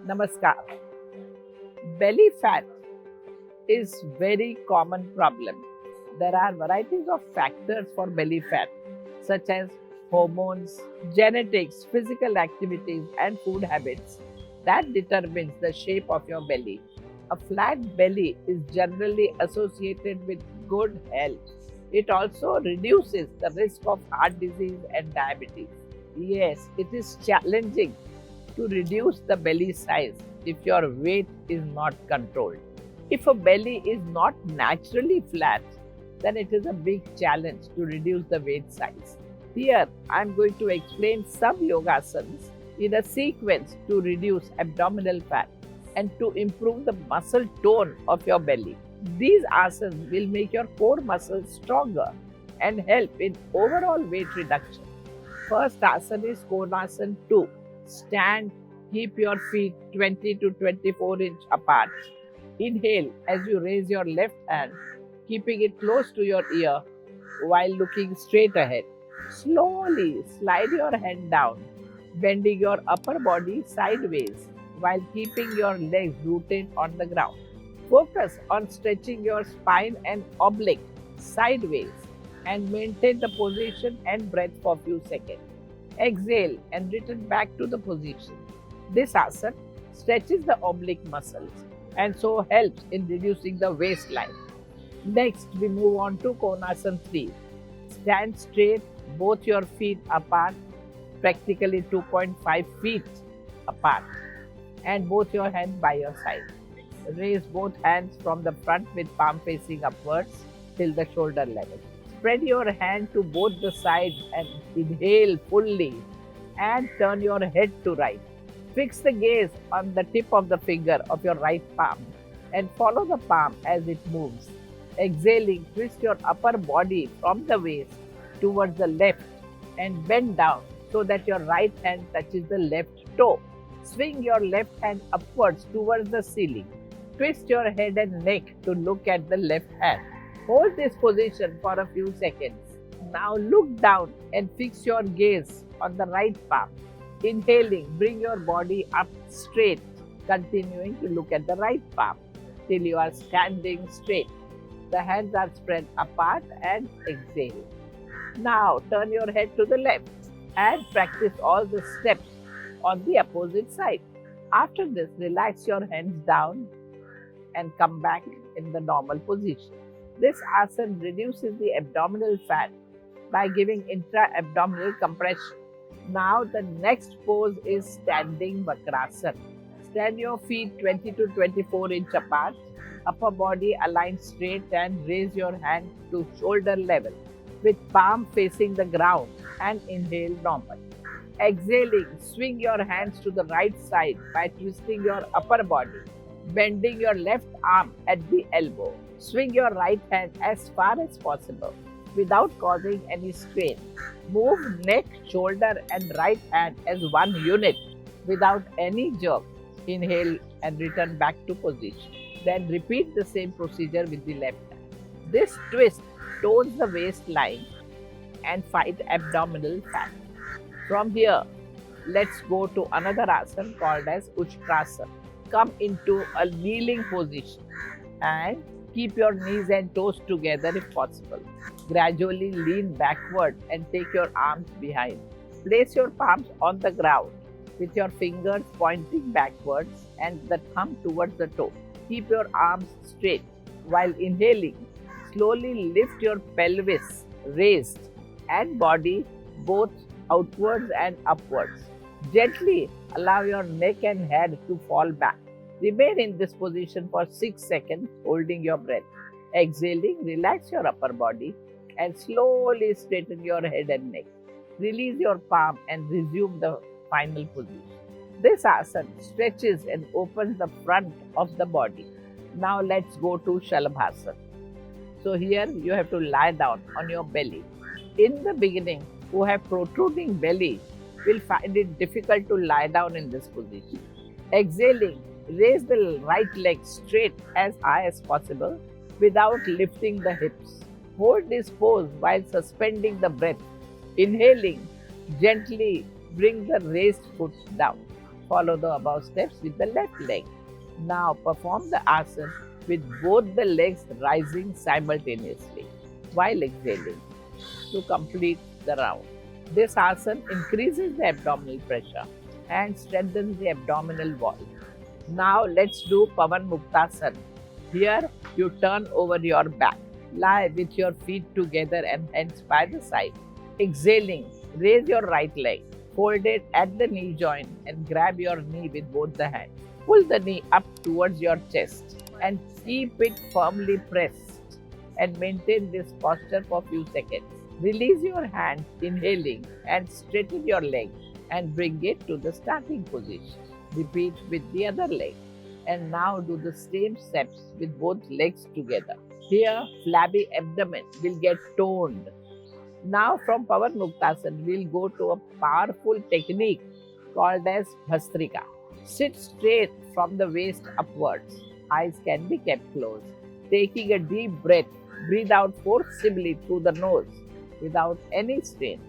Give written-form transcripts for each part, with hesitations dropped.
Namaskar. Belly fat is very common problem. There are varieties of factors for belly fat such as hormones, genetics, physical activities and food habits that determines the shape of your belly. A flat belly is generally associated with good health. It also reduces the risk of heart disease and diabetes. Yes, it is challenging to reduce the belly size if your weight is not controlled. If a belly is not naturally flat, then it is a big challenge to reduce the weight size. Here, I am going to explain some yogasanas in a sequence to reduce abdominal fat and to improve the muscle tone of your belly. These asanas will make your core muscles stronger and help in overall weight reduction. First asana is Konasana 2. Stand, keep your feet 20 to 24 inch apart. Inhale as you raise your left hand, keeping it close to your ear while looking straight ahead. Slowly slide your hand down, bending your upper body sideways while keeping your legs rooted on the ground. Focus on stretching your spine and oblique sideways and maintain the position and breath for a few seconds. Exhale and return back to the position. This asana stretches the oblique muscles and so helps in reducing the waistline. Next, we move on to Konasana 3. Stand straight, both your feet apart, practically 2.5 feet apart, and both your hands by your side. Raise both hands from the front with palm facing upwards till the shoulder level. Spread your hand to both the sides and inhale fully and turn your head to right. Fix the gaze on the tip of the finger of your right palm and follow the palm as it moves. Exhaling, twist your upper body from the waist towards the left and bend down so that your right hand touches the left toe. Swing your left hand upwards towards the ceiling. Twist your head and neck to look at the left hand. Hold this position for a few seconds. Now look down and fix your gaze on the right palm. Inhaling, bring your body up straight, continuing to look at the right palm till you are standing straight. The hands are spread apart and exhale. Now turn your head to the left and practice all the steps on the opposite side. After this, relax your hands down and come back in the normal position. This asana reduces the abdominal fat by giving intra-abdominal compression. Now the next pose is standing Vakrasana. Stand your feet 20 to 24 inch apart, upper body aligned straight and raise your hand to shoulder level with palm facing the ground and inhale normal. Exhaling, swing your hands to the right side by twisting your upper body, bending your left arm at the elbow. Swing your right hand as far as possible without causing any strain. Move neck, shoulder, and right hand as one unit without any jerk. Inhale and return back to position. Then repeat the same procedure with the left hand. This twist tones the waistline and fight abdominal fat. From here, let's go to another asana called as Utkrasana. Come into a kneeling position and keep your knees and toes together if possible. Gradually lean backward and take your arms behind. Place your palms on the ground with your fingers pointing backwards and the thumb towards the toe. Keep your arms straight. While inhaling, slowly lift your pelvis raised and body both outwards and upwards. Gently allow your neck and head to fall back. Remain in this position for 6 seconds, holding your breath. Exhaling, relax your upper body and slowly straighten your head and neck. Release your palm and resume the final position. This asana stretches and opens the front of the body. Now let's go to Shalabhasana. So here you have to lie down on your belly. In the beginning, who have protruding belly will find it difficult to lie down in this position. Exhaling, raise the right leg straight as high as possible without lifting the hips. Hold this pose while suspending the breath. Inhaling, gently bring the raised foot down. Follow the above steps with the left leg. Now perform the asana with both the legs rising simultaneously while exhaling to complete the round. This asana increases the abdominal pressure and strengthens the abdominal wall. Now let's do Pavan Muktasana. Here you turn over your back. Lie with your feet together and hands by the side. Exhaling, raise your right leg. Fold it at the knee joint and grab your knee with both the hands. Pull the knee up towards your chest and keep it firmly pressed and maintain this posture for a few seconds. Release your hands, inhaling, and straighten your leg and bring it to the starting position. Repeat with the other leg. And now do the same steps with both legs together. Here, flabby abdomen will get toned. Now, from Pavan Muktasana, we'll go to a powerful technique called as Bhastrika. Sit straight from the waist upwards. Eyes can be kept closed. Taking a deep breath, breathe out forcibly through the nose without any strain.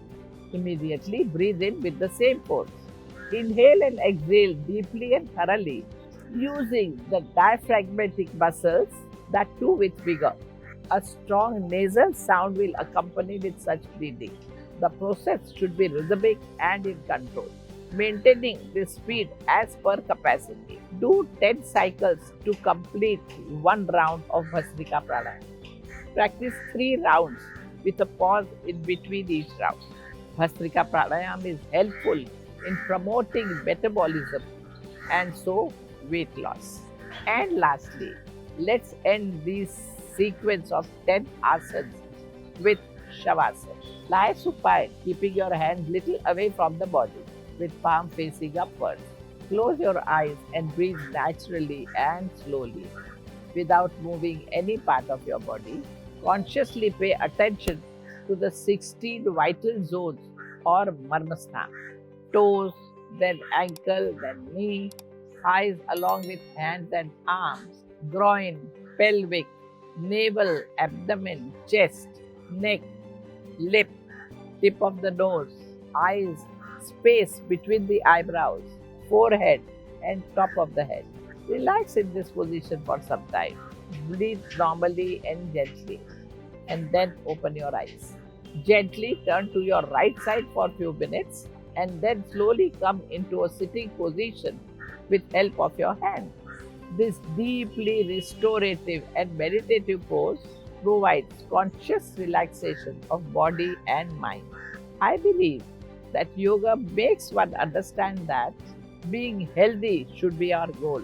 Immediately breathe in with the same force. Inhale and exhale deeply and thoroughly using the diaphragmatic muscles, that too with vigor. A strong nasal sound will accompany with such breathing. The process should be rhythmic and in control, maintaining the speed as per capacity. Do 10 cycles to complete one round of Bhastrika Pranayama. Practice 3 rounds with a pause in between each round. Bhastrika Pranayama is helpful in promoting metabolism and so weight loss. And lastly, let's end this sequence of 10 asanas with Shavasana. Lie supine, keeping your hands little away from the body with palm facing upwards. Close your eyes and breathe naturally and slowly without moving any part of your body. Consciously pay attention to the 16 vital zones or marmasthana. Toes, then ankle, then knee, thighs along with hands and arms, groin, pelvic, navel, abdomen, chest, neck, lip, tip of the nose, eyes, space between the eyebrows, forehead, and top of the head. Relax in this position for some time. Breathe normally and gently, and then open your eyes. Gently turn to your right side for a few minutes and then slowly come into a sitting position with help of your hand. This deeply restorative and meditative pose provides conscious relaxation of body and mind. I believe that yoga makes one understand that being healthy should be our goal.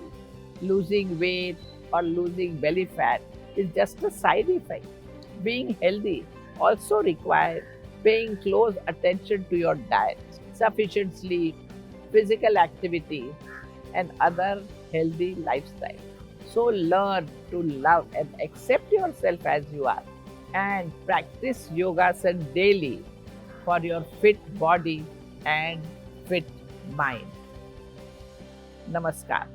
Losing weight or losing belly fat is just a side effect. Being healthy also requires paying close attention to your diet, sufficient sleep, physical activity, and other healthy lifestyle. So learn to love and accept yourself as you are and practice yogasana daily for your fit body and fit mind. Namaskar.